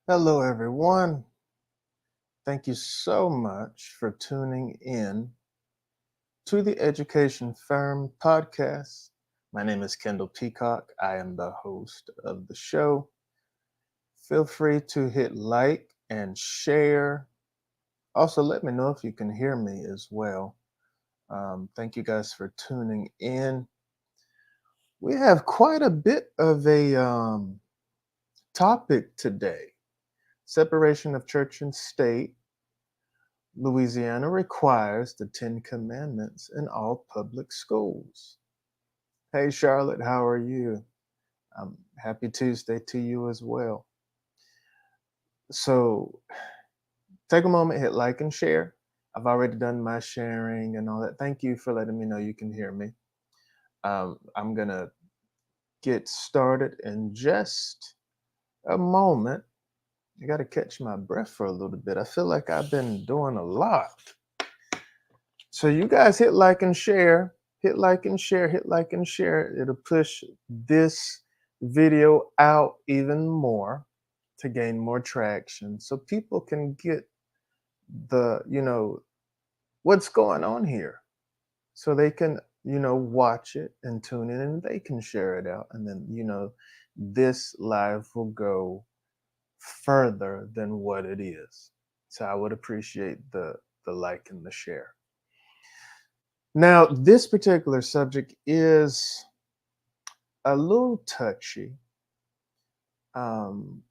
Hello, everyone. Thank you so much for tuning in to the Education Firm podcast. My name is Kendall Peacock. I am the host of the show. Feel free to hit like and share. Also, let me know if you can hear me as well. Thank you guys for tuning in. We have quite a bit of a topic today: separation of church and state. Louisiana requires the Ten Commandments in all public schools. Hey, Charlotte, how are you? Happy Tuesday to you as well. So, take a moment, hit like and share. I've already done my sharing and all that. Thank you for letting me know you can hear me. I'm going to get started in just a moment. I got to catch my breath for a little bit. I feel like I've been doing a lot. So you guys hit like and share, hit like and share, hit like and share. It'll push this video out even more to gain more traction so people can get what's going on here. So they can, watch it and tune in and they can share it out. And then, this live will go further than what it is. So I would appreciate the like and the share. Now, this particular subject is a little touchy, um,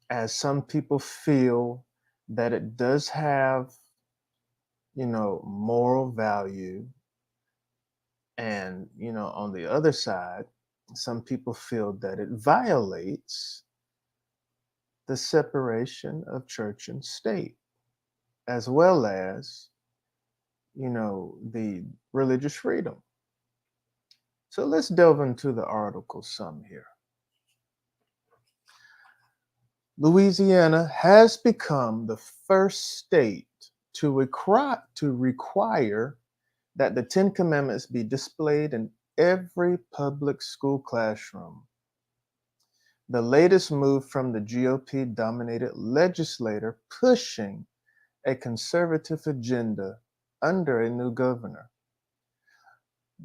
as some people feel that it does have, moral value. And, on the other side, some people feel that it violates the separation of church and state, as well as, the religious freedom. So let's delve into the article some here. Louisiana has become the first state to require that the Ten Commandments be displayed in every public school classroom. The latest move from the GOP dominated legislature pushing a conservative agenda under a new governor.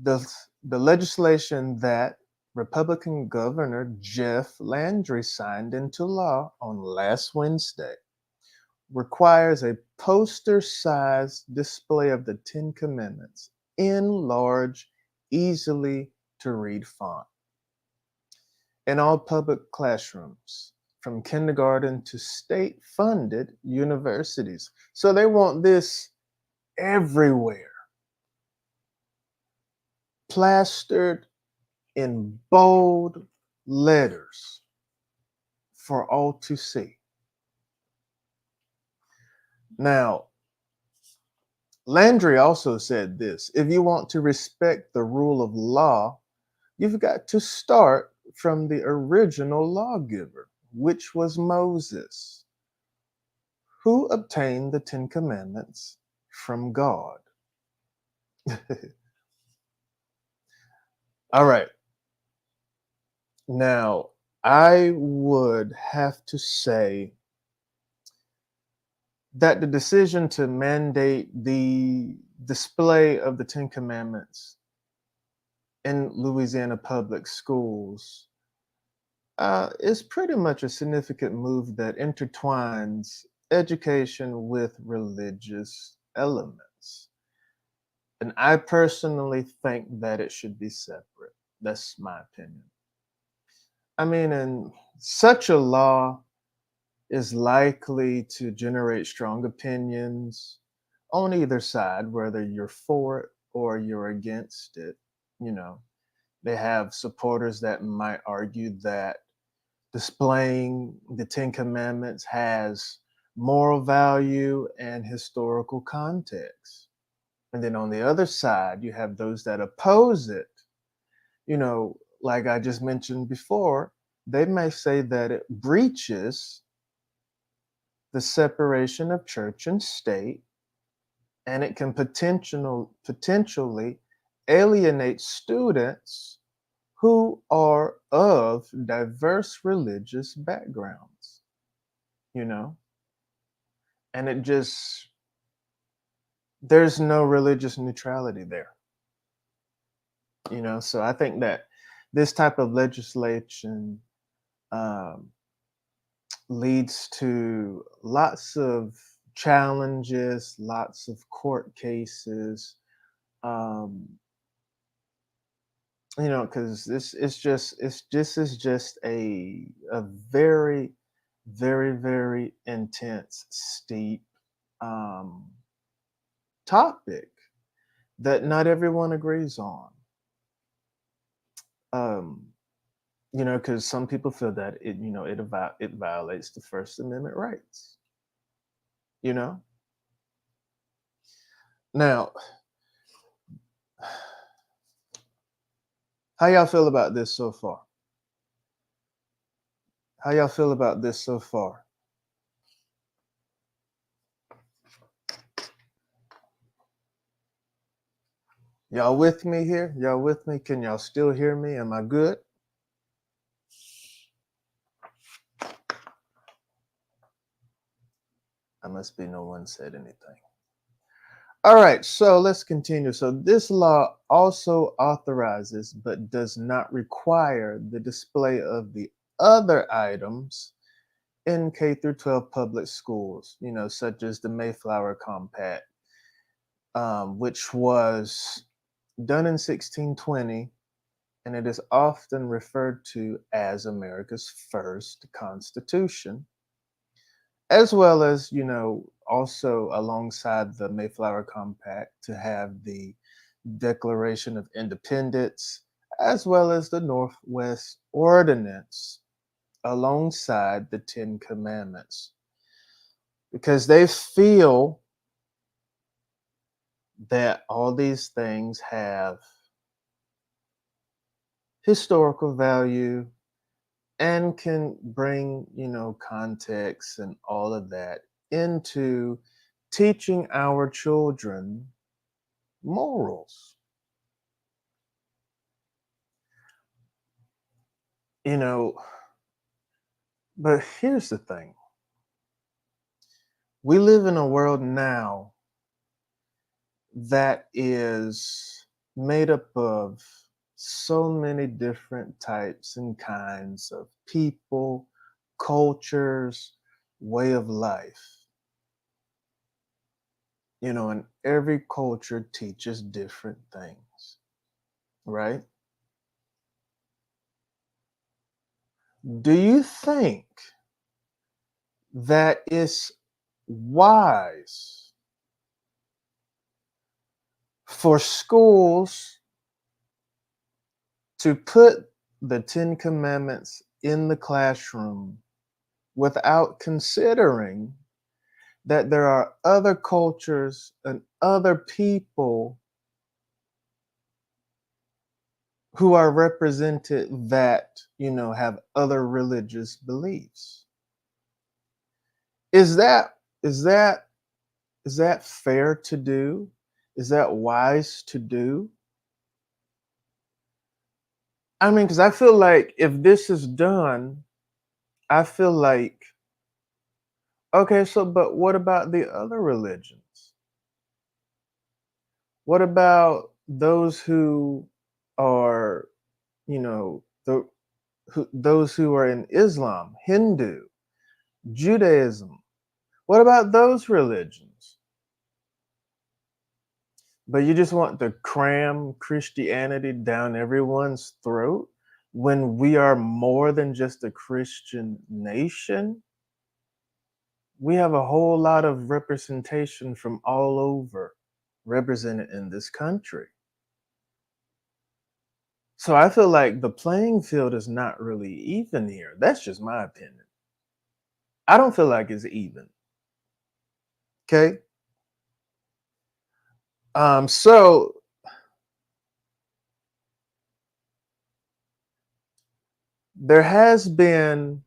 The, the legislation that Republican Governor Jeff Landry signed into law on last Wednesday requires a poster-sized display of the Ten Commandments in large, easily to read font in all public classrooms, from kindergarten to state-funded universities. So they want this everywhere, plastered in bold letters for all to see. Now, Landry also said this: if you want to respect the rule of law, you've got to start from the original lawgiver, which was Moses, who obtained the Ten Commandments from God. All right. Now, I would have to say that the decision to mandate the display of the Ten Commandments in Louisiana public schools is pretty much a significant move that intertwines education with religious elements. And I personally think that it should be separate. That's my opinion. I mean, and such a law is likely to generate strong opinions on either side, whether you're for it or you're against it. You know, they have supporters that might argue that displaying the Ten Commandments has moral value and historical context. And then on the other side, you have those that oppose it. Like I just mentioned before, they may say that it breaches the separation of church and state, and it can potentially alienate students who are of diverse religious backgrounds. you know, and it just, there's no religious neutrality there, you know. So I think that this type of legislation um, leads to lots of challenges, lots of court cases. Um, you know, because this is just a very, very, very intense, steep um, topic that not everyone agrees on. Um, you know, because some people feel that it, you know, it violates the First Amendment rights. You know, now how y'all feel about this so far? How y'all feel about this so far? Y'all with me here? Y'all with me? Can y'all still hear me? Am I good? I must be no one said anything. All right, so let's continue. So this law also authorizes but does not require the display of the other items in K through 12 public schools, you know, such as the Mayflower Compact, which was done in 1620, and it is often referred to as America's first constitution, as well as, you know, also alongside the Mayflower Compact to have the Declaration of Independence, as well as the Northwest Ordinance alongside the Ten Commandments, because they feel that all these things have historical value and can bring, you know, context and all of that into teaching our children morals. You know, but here's the thing. We live in a world now that is made up of so many different types and kinds of people, cultures, way of life. You know, and every culture teaches different things, right? Do you think that it's wise for schools to put the Ten Commandments in the classroom without considering that there are other cultures and other people who are represented that, you know, have other religious beliefs? Is that is that is that fair to do? Is that wise to do? I mean, because I feel like if this is done, I feel like, okay, so but what about the other religions? What about those who are, you know, those who are in Islam, Hindu, Judaism? What about those religions? But you just want to cram Christianity down everyone's throat when we are more than just a Christian nation? We have a whole lot of representation from all over represented in this country. So I feel like the playing field is not really even here. That's just my opinion. I don't feel like it's even. Okay. So there has been,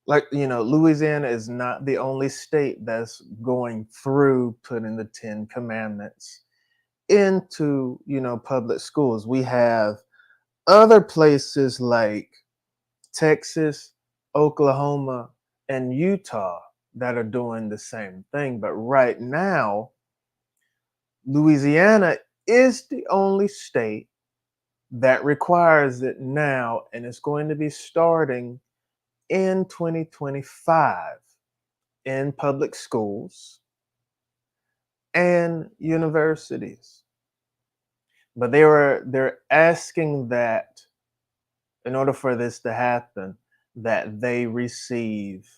like, you know, Louisiana is not the only state that's going through putting the Ten Commandments into, you know, public schools. We have other places like Texas, Oklahoma, and Utah that are doing the same thing. But right now, Louisiana is the only state that requires it now, and it's going to be starting in 2025 in public schools and universities. But they're asking that in order for this to happen, that they receive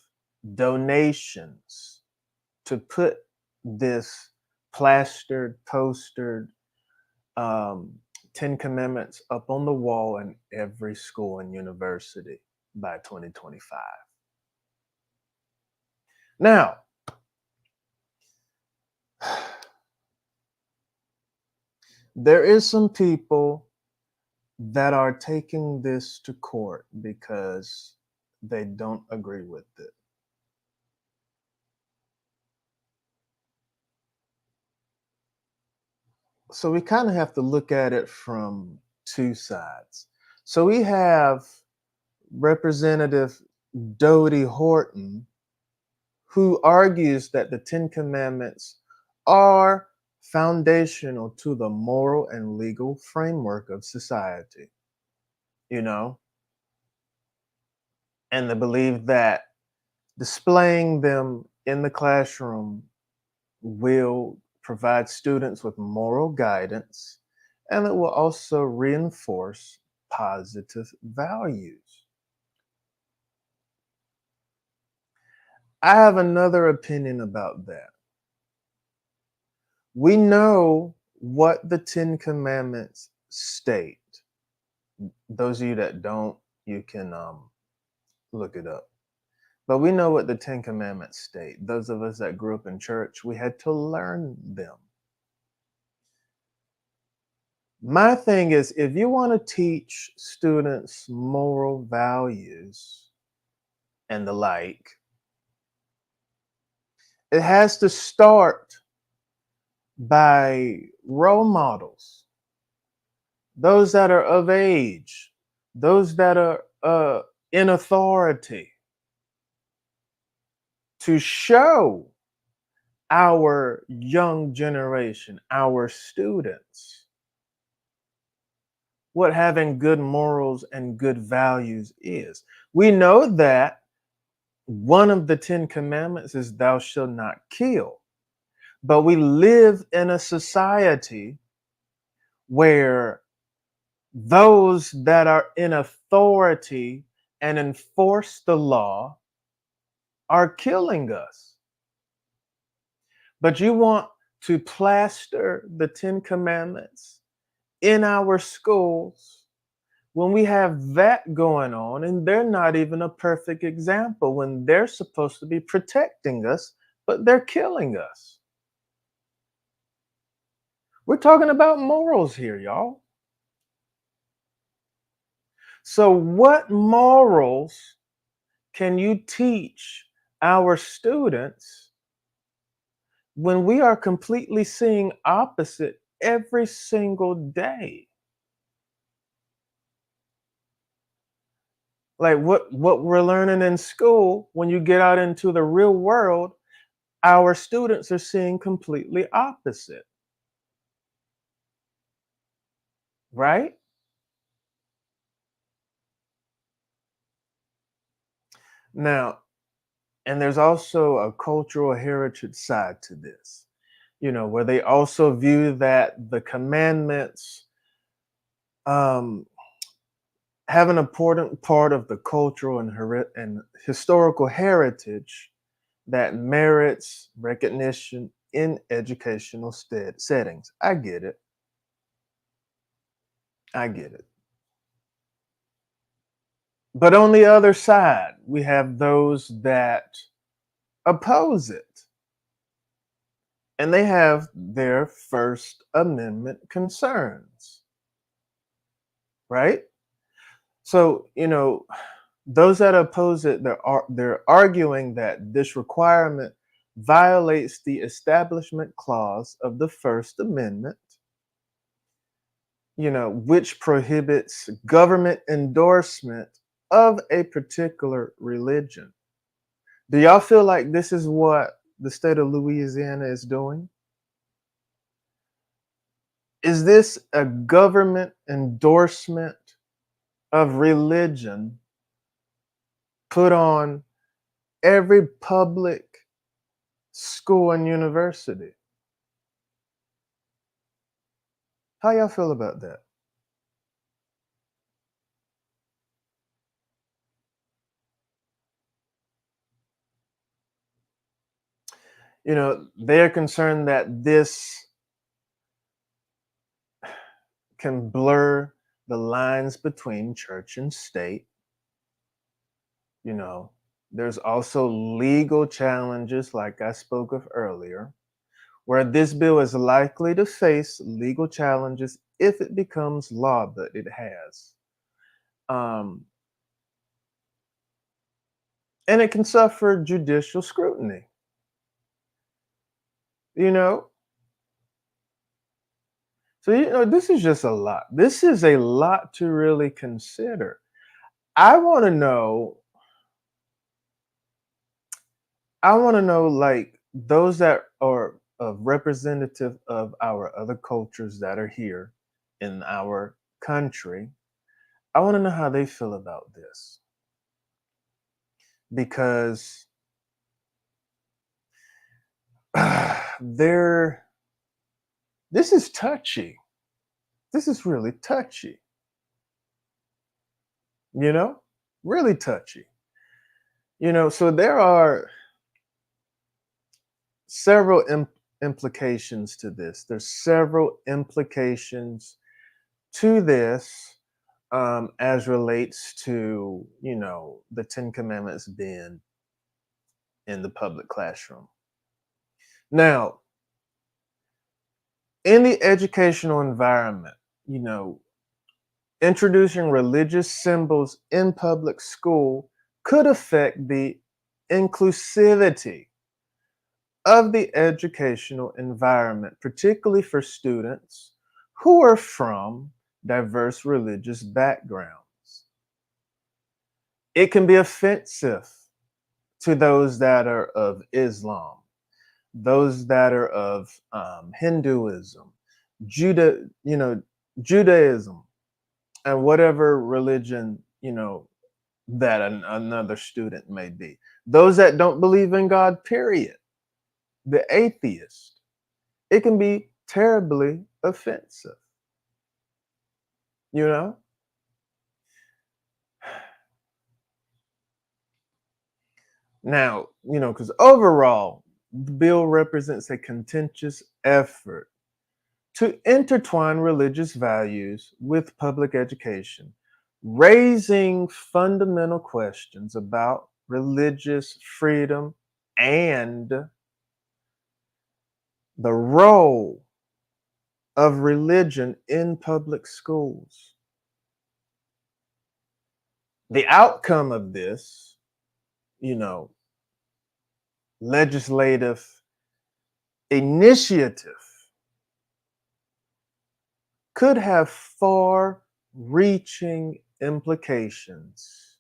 donations to put this plastered, postered um, Ten Commandments up on the wall in every school and university by 2025. Now, there is some people that are taking this to court because they don't agree with it. So we kind of have to look at it from two sides. So we have Representative Dodie Horton, who argues that the Ten Commandments are foundational to the moral and legal framework of society, you know, and they believe that displaying them in the classroom will provide students with moral guidance, and it will also reinforce positive values. I have another opinion about that. We know what the Ten Commandments state. Those of you that don't, you can look it up. But we know what the Ten Commandments state. Those of us that grew up in church, we had to learn them. My thing is, if you want to teach students moral values and the like, it has to start by role models, those that are of age, those that are in authority, to show our young generation, our students, what having good morals and good values is. We know that one of the Ten Commandments is thou shalt not kill. But we live in a society where those that are in authority and enforce the law are killing us. But you want to plaster the Ten Commandments in our schools when we have that going on, and they're not even a perfect example when they're supposed to be protecting us, but they're killing us. We're talking about morals here, y'all. So, what morals can you teach our students when we are completely seeing opposite every single day? Like what we're learning in school, when you get out into the real world, our students are seeing completely opposite, right? Now, and there's also a cultural heritage side to this, where they also view that the commandments um, have an important part of the cultural and historical heritage that merits recognition in educational settings. I get it. I get it. But on the other side, we have those that oppose it, and they have their First Amendment concerns, right? So, those that oppose it, they're arguing that this requirement violates the Establishment Clause of the First Amendment, which prohibits government endorsement of a particular religion. Do y'all feel like this is what the state of Louisiana is doing? Is this a government endorsement of religion put on every public school and university? How y'all feel about that? They're concerned that this can blur the lines between church and state. You know, there's also legal challenges, like I spoke of earlier, where this bill is likely to face legal challenges if it becomes law, but it has. Um, and it can suffer judicial scrutiny. You know, so this is just a lot. This is a lot to really consider. I want to know. I want to know, like those that are representative of our other cultures that are here in our country. I want to know how they feel about this because they're this is touchy. This is really touchy, you know? Really touchy. So there are several implications to this. There's several implications to this as relates to, the Ten Commandments being in the public classroom. Now, in the educational environment, you know, introducing religious symbols in public school could affect the inclusivity of the educational environment, particularly for students who are from diverse religious backgrounds. It can be offensive to those that are of Islam, those that are of Hinduism, Judah, Judaism, and whatever religion that another student may be. Those that don't believe in God, period. The atheist. It can be terribly offensive. You know. Now, because overall, the bill represents a contentious effort to intertwine religious values with public education, raising fundamental questions about religious freedom and the role of religion in public schools. The outcome of this, you know, legislative initiative could have far reaching implications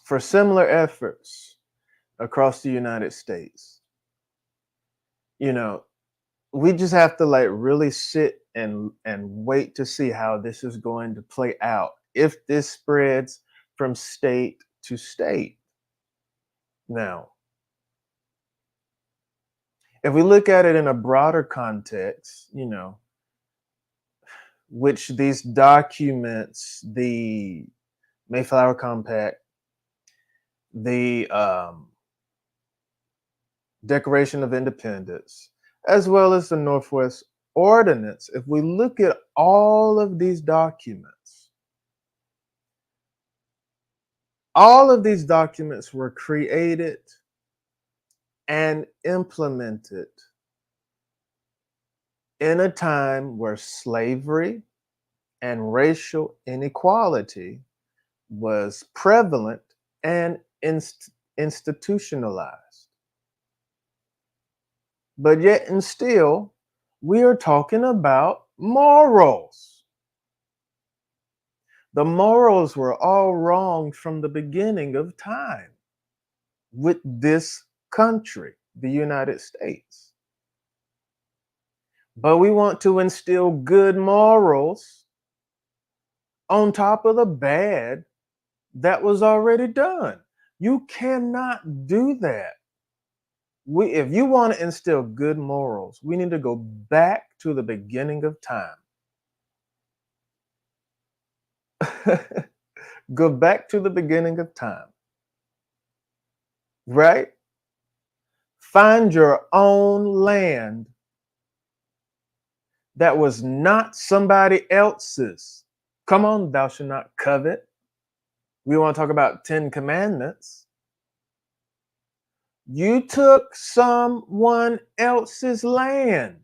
for similar efforts across the United States. You know, we just have to like really sit and wait to see how this is going to play out if this spreads from state to state. Now, if we look at it in a broader context, which these documents, the Mayflower Compact, the Declaration of Independence, as well as the Northwest Ordinance, if we look at all of these documents were created and implemented in a time where slavery and racial inequality was prevalent and institutionalized. But yet and still, we are talking about morals. The morals were all wrong from the beginning of time with this country, the United States. But we want to instill good morals on top of the bad that was already done. You cannot do that. If you want to instill good morals, we need to go back to the beginning of time. Go back to the beginning of time, right? Find your own land that was not somebody else's. Come on, thou shalt not covet. We want to talk about 10 commandments. You took someone else's land,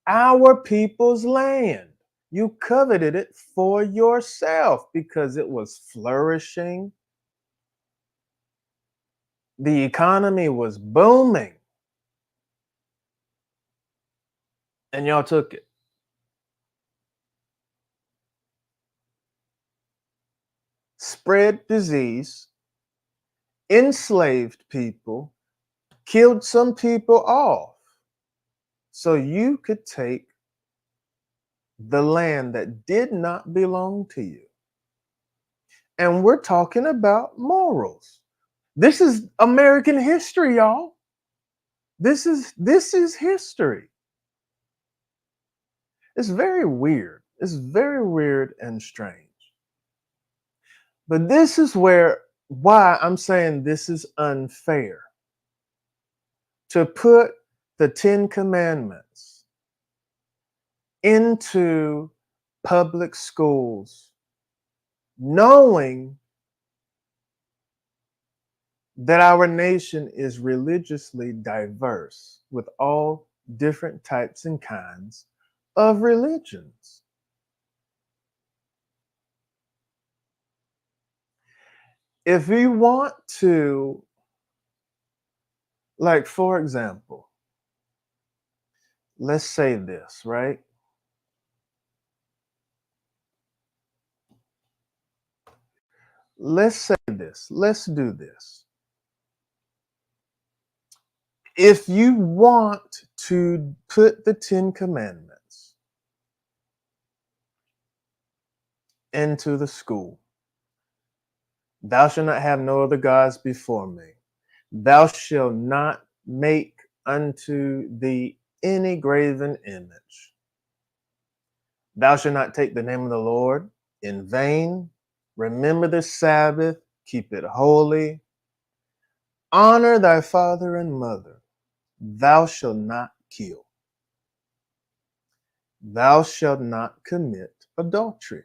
our people's land. You coveted it for yourself because it was flourishing. The economy was booming. And y'all took it. Spread disease, enslaved people, killed some people off so you could take the land that did not belong to you. And we're talking about morals. This is American history, y'all. This is history. It's very weird. It's very weird and strange. But this is why I'm saying this is unfair. To put the 10 commandments into public schools, knowing that our nation is religiously diverse with all different types and kinds of religions. If we want to, like, for example, let's say this, right? Let's say this. Let's do this. If you want to put the 10 commandments into the school, thou shalt not have no other gods before me. Thou shalt not make unto thee any graven image. Thou shalt not take the name of the Lord in vain. Remember the Sabbath, keep it holy. Honor thy father and mother. Thou shalt not kill. Thou shalt not commit adultery.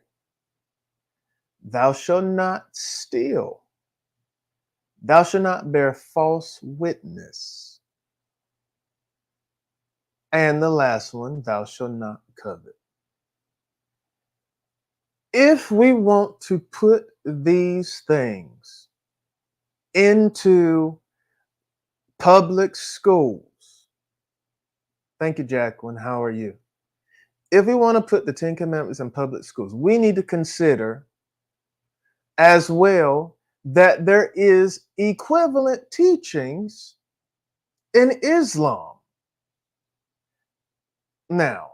Thou shalt not steal. Thou shalt not bear false witness. And the last one, thou shalt not covet. If we want to put these things into public schools, thank you, Jacqueline. How are you? If we want to put the 10 Commandments in public schools, we need to consider as well that there is equivalent teachings in Islam. Now,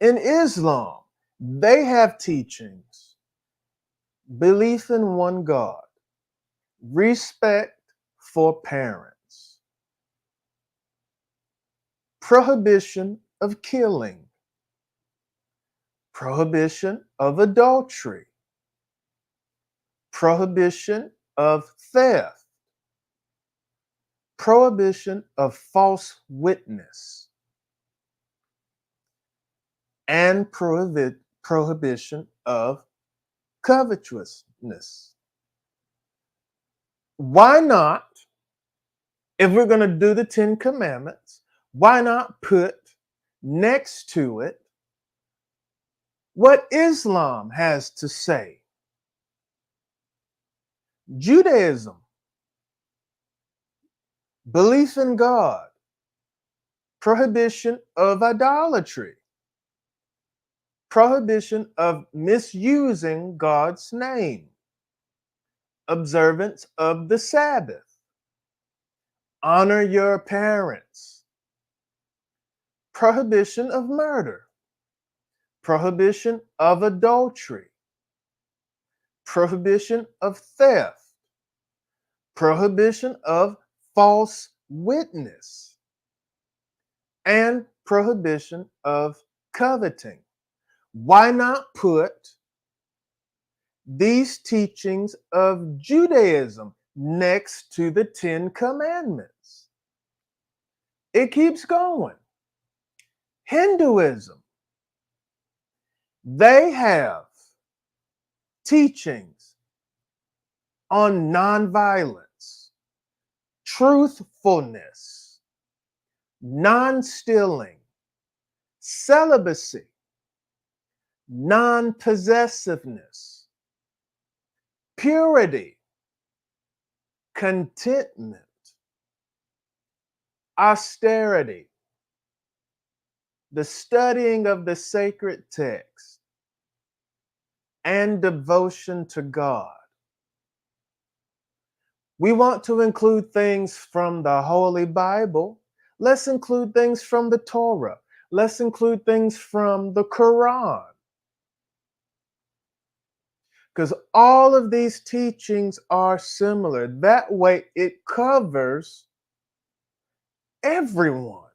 in Islam, they have teachings, belief in one God, respect for parents, prohibition of killing, prohibition of adultery, prohibition of theft, prohibition of false witness, and prohibition of covetousness. Why not, if we're going to do the 10 Commandments, why not put next to it what Islam has to say? Judaism, belief in God, prohibition of idolatry, prohibition of misusing God's name, observance of the Sabbath, honor your parents, prohibition of murder, prohibition of adultery, prohibition of theft, prohibition of false witness, and prohibition of coveting. Why not put these teachings of Judaism next to the Ten Commandments? It keeps going. Hinduism, they have teachings on nonviolence, truthfulness, non stealing, celibacy, non possessiveness, purity, contentment, austerity, the studying of the sacred text, and devotion to God. We want to include things from the Holy Bible. Let's include things from the Torah. Let's include things from the Quran. Because all of these teachings are similar. That way it covers everyone.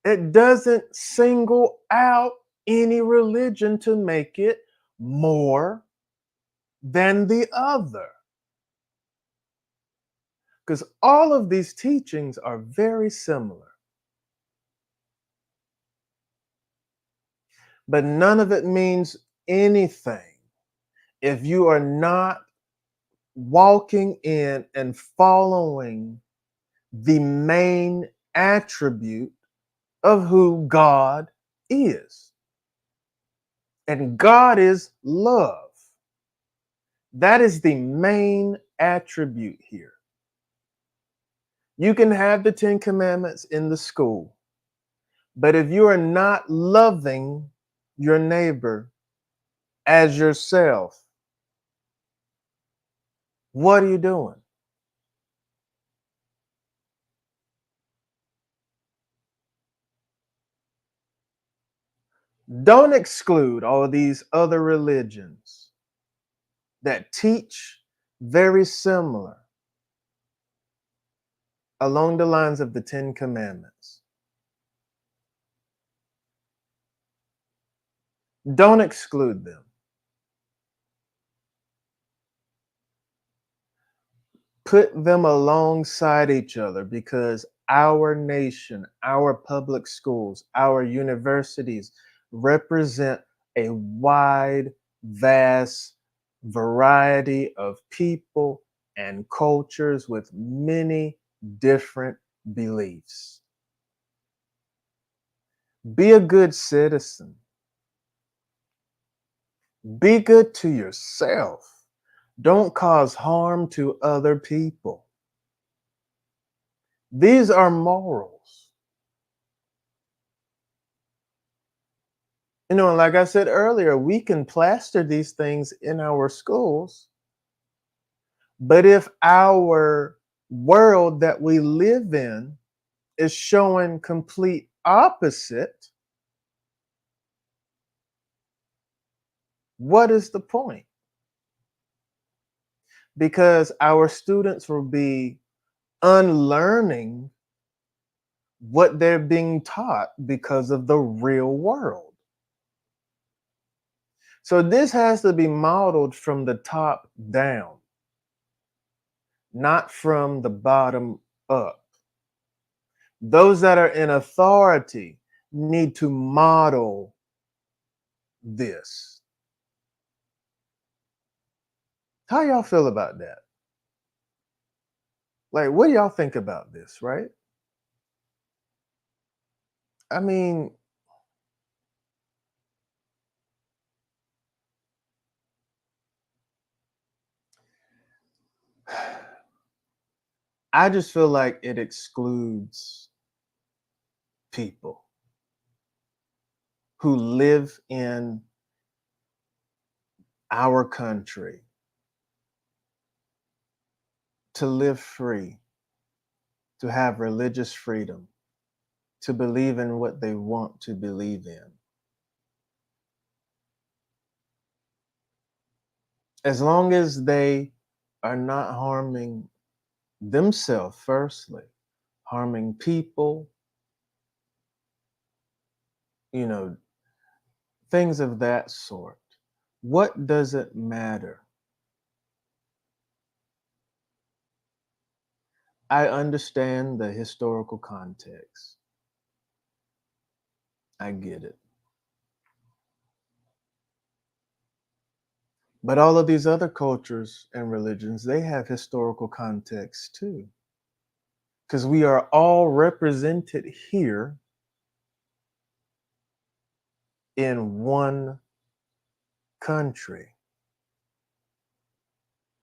It doesn't single out any religion to make it more than the other. Because all of these teachings are very similar. But none of it means anything if you are not walking in and following the main attribute of who God is. And God is love. That is the main attribute here. You can have the Ten Commandments in the school, but if you are not loving your neighbor as yourself, what are you doing? Don't exclude all these other religions that teach very similar along the lines of the Ten Commandments. Don't exclude them. Put them alongside each other because our nation, our public schools, our universities represent a wide, vast variety of people and cultures with many different beliefs. Be a good citizen. Be good to yourself. Don't cause harm to other people. These are morals. Like I said earlier, we can plaster these things in our schools, but if our world that we live in is showing complete opposite, what is the point? Because our students will be unlearning what they're being taught because of the real world. So this has to be modeled from the top down, not from the bottom up. Those that are in authority need to model this. How y'all feel about that? Like, what do y'all think about this, right? I mean, I just feel like it excludes people. who live in our country to live free, to have religious freedom, to believe in what they want to believe in. As long as they are not harming themselves, firstly, harming people, you know, things of that sort. What does it matter? I understand the historical context. I get it. But all of these other cultures and religions, they have historical context too. Because we are all represented here in one country.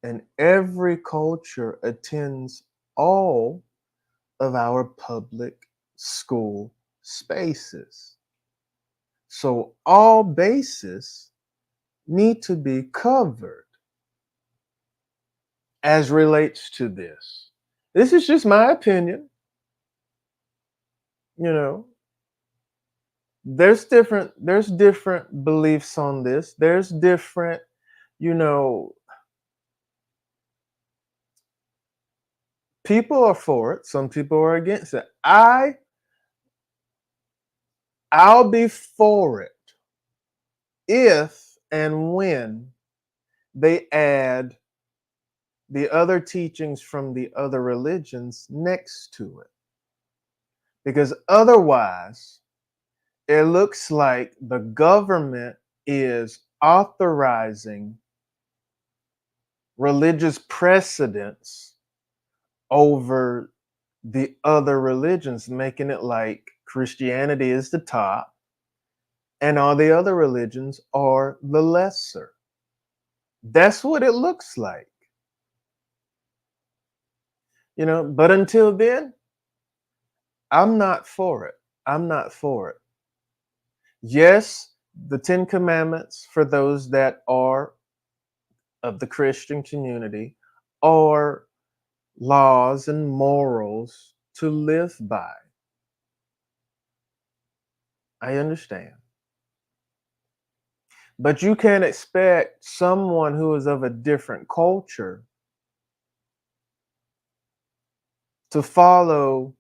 And every culture attends all of our public school spaces. So all bases need to be covered as relates to this. This is just my opinion. You know, there's different beliefs on this. There's different, you know, people are for it, some people are against it. I'll be for it if and when they add the other teachings from the other religions next to it. Because otherwise, it looks like the government is authorizing religious precedents over the other religions, making it like Christianity is the top and all the other religions are the lesser. That's what it looks like. But until then, I'm not for it. I'm not for it. Yes, the Ten Commandments for those that are of the Christian community are laws and morals to live by. I understand. But you can't expect someone who is of a different culture to follow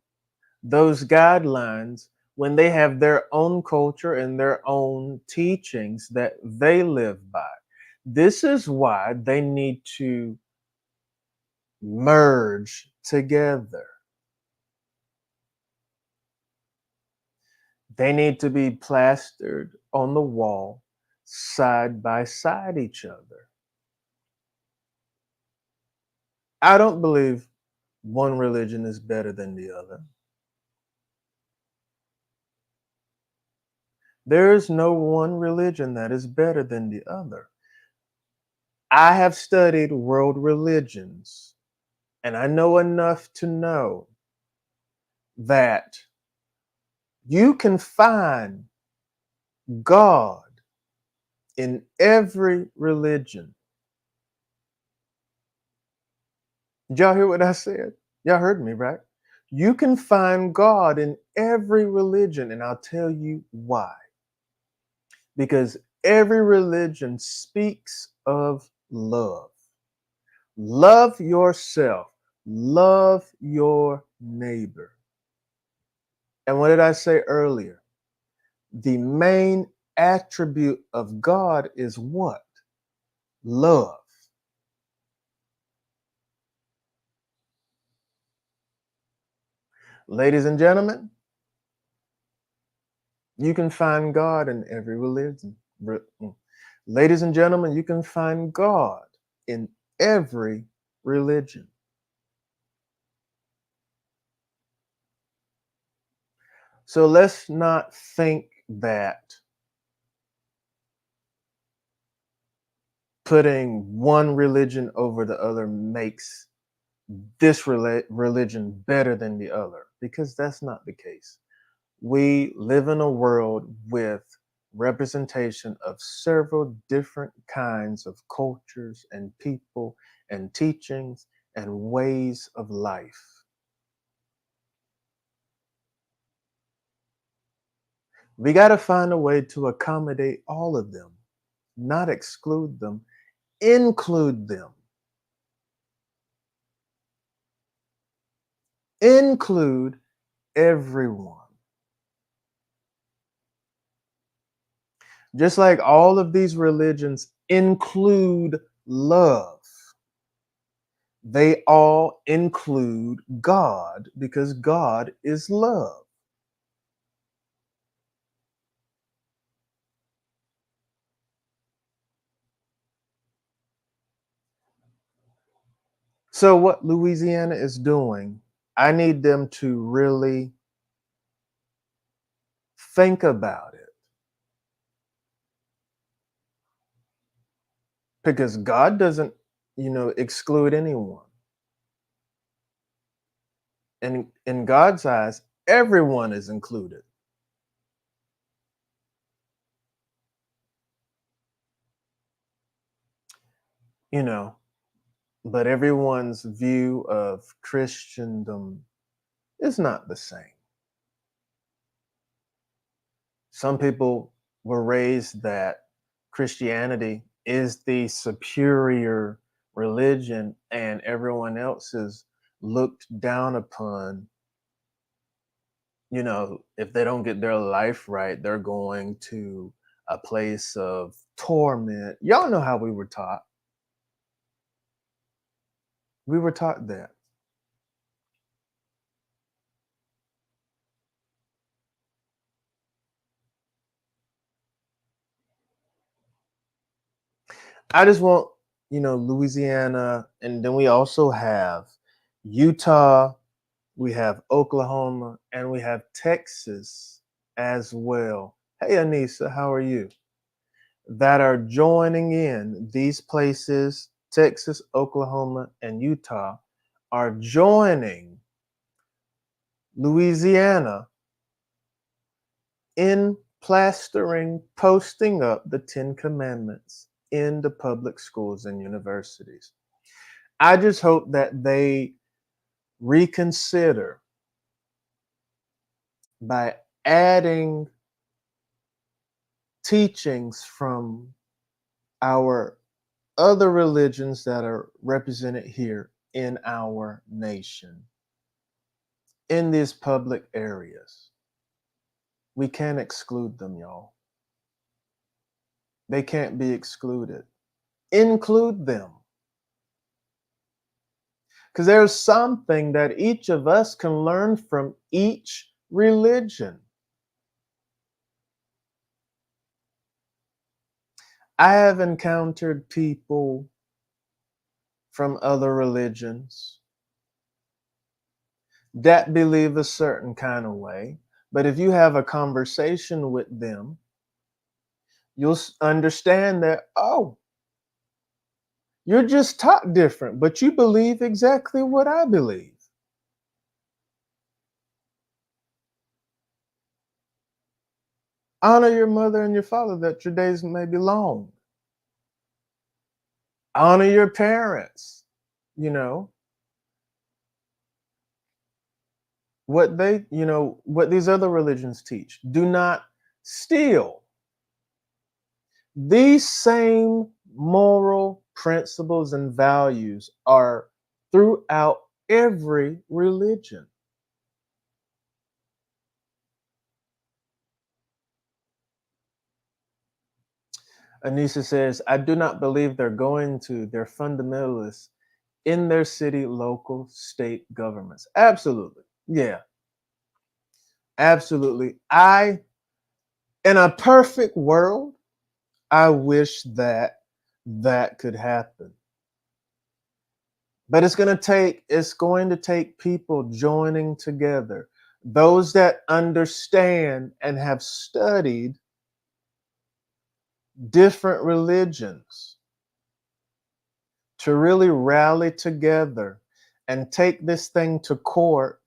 those guidelines when they have their own culture and their own teachings that they live by. This is why they need to merge together. They need to be plastered on the wall side by side each other. I don't believe one religion is better than the other. There is no one religion that is better than the other. I have studied world religions, and I know enough to know that you can find God in every religion. Did y'all hear what I said? Y'all heard me, right? You can find God in every religion, and I'll tell you why. Because every religion speaks of love. Love yourself, love your neighbor. And what did I say earlier? The main attribute of God is what? Love. Ladies and gentlemen, you can find God in every religion. Ladies and gentlemen, you can find God in every religion. So let's not think that putting one religion over the other makes this religion better than the other, because that's not the case. We live in a world with representation of several different kinds of cultures and people and teachings and ways of life. We got to find a way to accommodate all of them, not exclude them, include them. Include everyone. Just like all of these religions include love, they all include God because God is love. So, what Louisiana is doing, I need them to really think about it because God doesn't, exclude anyone. And in God's eyes, everyone is included. You know, but everyone's view of Christendom is not the same. Some people were raised that Christianity is the superior religion and everyone else is looked down upon. If they don't get their life right, they're going to a place of torment. Y'all know how we were taught. We were taught that. I just want, Louisiana, and then we also have Utah, we have Oklahoma, and we have Texas as well. Hey, Anissa, how are you? That are joining in these places, Texas, Oklahoma, and Utah, are joining Louisiana in plastering, posting up the Ten Commandments in the public schools and universities. I just hope that they reconsider by adding teachings from our other religions that are represented here in our nation in these public areas. We can't exclude them, y'all. They can't be excluded. Include them. Because there's something that each of us can learn from each religion. I have encountered people from other religions that believe a certain kind of way. But if you have a conversation with them, you'll understand that, oh, you're just taught different, but you believe exactly what I believe. Honor your mother and your father that your days may be long. Honor your parents. You know, what these other religions teach. Do not steal. These same moral principles and values are throughout every religion. Anissa says, I do not believe they're fundamentalists in their city, local, state governments. Absolutely. Yeah, absolutely. In a perfect world, I wish that that could happen. But it's going to take people joining together, those that understand and have studied different religions to really rally together and take this thing to court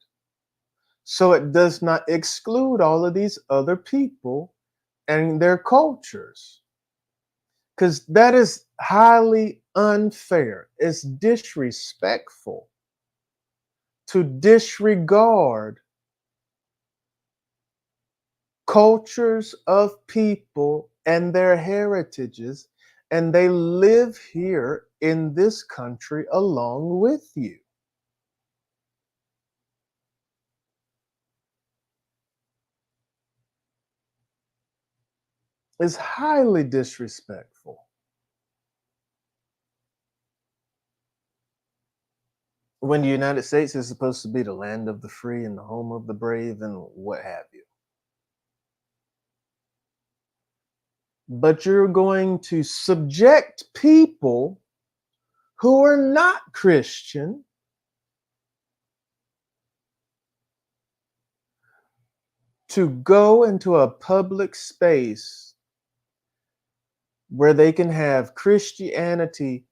so it does not exclude all of these other people and their cultures, because that is highly unfair. It's disrespectful to disregard cultures of people and their heritages, and they live here in this country along with you. It's highly disrespectful. When the United States is supposed to be the land of the free and the home of the brave and what have you. But you're going to subject people who are not Christian to go into a public space where they can have Christianity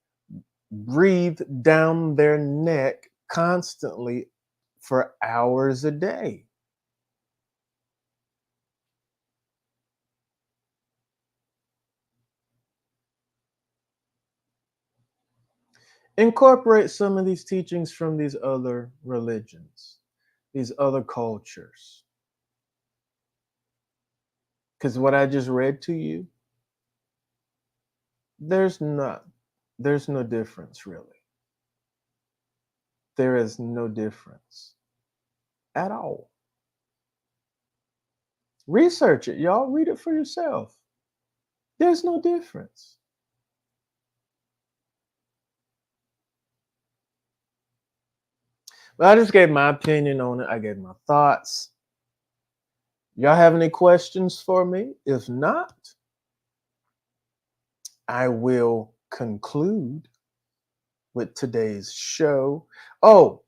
breathed down their neck constantly for hours a day. Incorporate some of these teachings from these other religions, these other cultures. Because what I just read to you, there's not, there's no difference really. There is no difference at all. Research it, y'all. Read it for yourself. There's no difference. But I just gave my opinion on it. I gave my thoughts. Y'all have any questions for me? If not, I will conclude with today's show. Oh,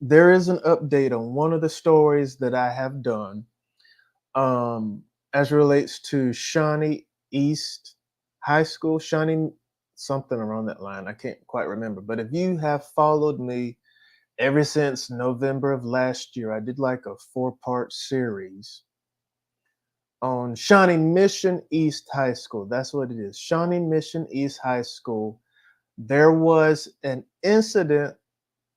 there is an update on one of the stories that I have done um, as relates to Shawnee East High School, Shawnee something around that line. I can't quite remember. But if you have followed me ever since November of last year, I did like a 4-part series on Shawnee Mission East High School. That's what it is. Shawnee Mission East High School. There was an incident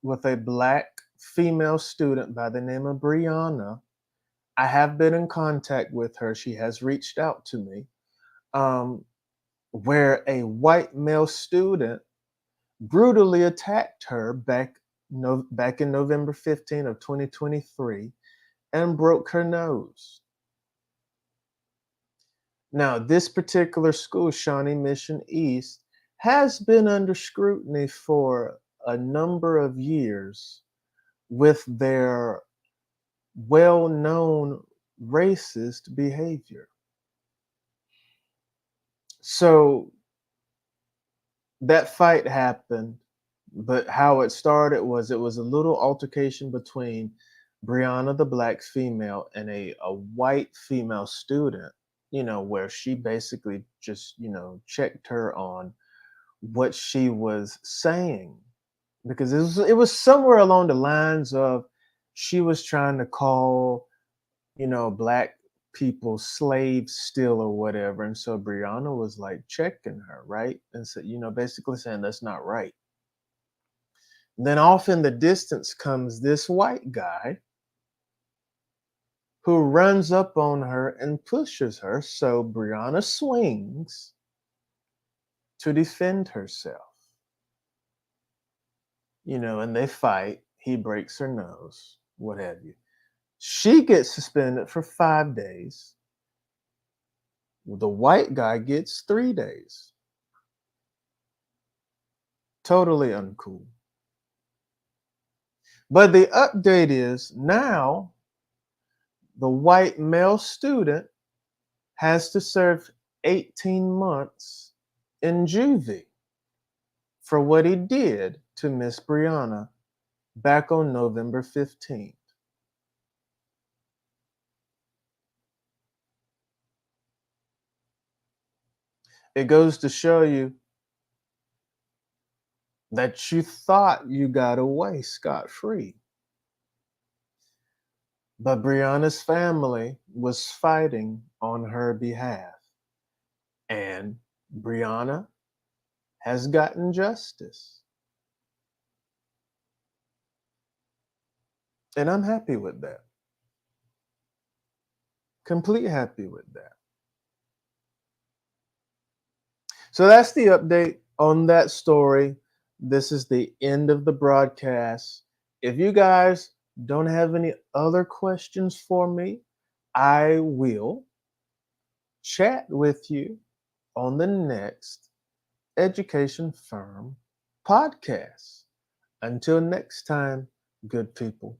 with a black female student by the name of Brianna. I have been in contact with her. She has reached out to me. Um, where a white male student brutally attacked her back in November 15 of 2023 and broke her nose. Now, this particular school, Shawnee Mission East, has been under scrutiny for a number of years with their well known racist behavior. So that fight happened, but how it started was it was a little altercation between Brianna, the black female, and a white female student, where she basically just, checked her on what she was saying. Because it was somewhere along the lines of she was trying to call, black people slaves still or whatever. And so Brianna was like checking her, right? And so, basically saying that's not right. Then off in the distance comes this white guy who runs up on her and pushes her. So Brianna swings to defend herself, and they fight. He breaks her nose, what have you. She gets suspended for 5 days. The white guy gets 3 days. Totally uncool. But the update is now the white male student has to serve 18 months in juvie for what he did to Miss Brianna back on November 15th. It goes to show you that you thought you got away scot free. But Brianna's family was fighting on her behalf. And Brianna has gotten justice. And I'm happy with that. Complete happy with that. So that's the update on that story. This is the end of the broadcast. If you guys don't have any other questions for me, I will chat with you on the next Education Firm podcast. Until next time, good people.